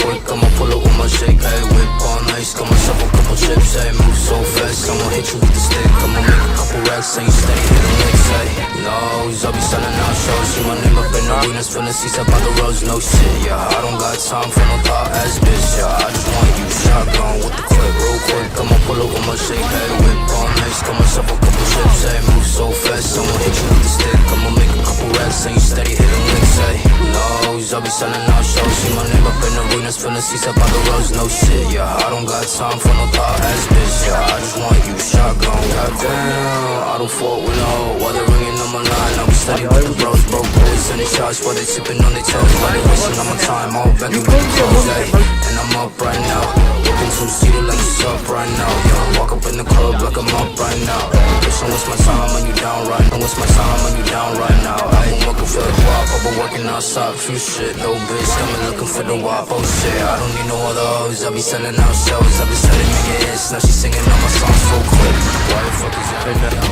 quick, I'ma pull up with my shake. Hey, whip on ice, got myself a couple chips. Hey, move so fast, I'ma hit you with the stick. I'ma make a couple racks, and you steady hitting licks. Hey, nose, I'll be selling out shows. See my name up in the arenas, filling seats up by the roads. No shit, yeah, I don't got time for no thought ass bitch. Yeah, I just want you shotgun with the clip, real quick. I'ma pull up with my shake. Hey, whip on ice, got myself a couple chips. Hey, move so fast, I'ma hit you with the stick. I'ma make a couple racks, and you steady hitting licks. Hey, nose, I'll be selling out shows. See my name up in the arenas, filling seats up by the roads. No shit, yeah, I don't got time for no thought ass bitch. Yeah, I just want you shotgun. Goddamn, I don't fuck with no. While they're ringing on my line, I'm steady with the bros. Broke boys sending shots while they sipping on their toes. While they wasting on my time, all back in with the clothes. Ay, and I'm up right now, looking two-seated like it's up right now. Yeah, walk up in the club like I'm up right now. Bitch, don't waste my time when you down right. Don't waste my time when you down right now. I've been working for the guap, I've been working outside. Few shit, no bitch, I've been looking for the wop. Oh shit, I don't need no other hoes. I be selling out shows, I be selling nigga hits. Now she singing all my songs so quick. Why the fuck is that?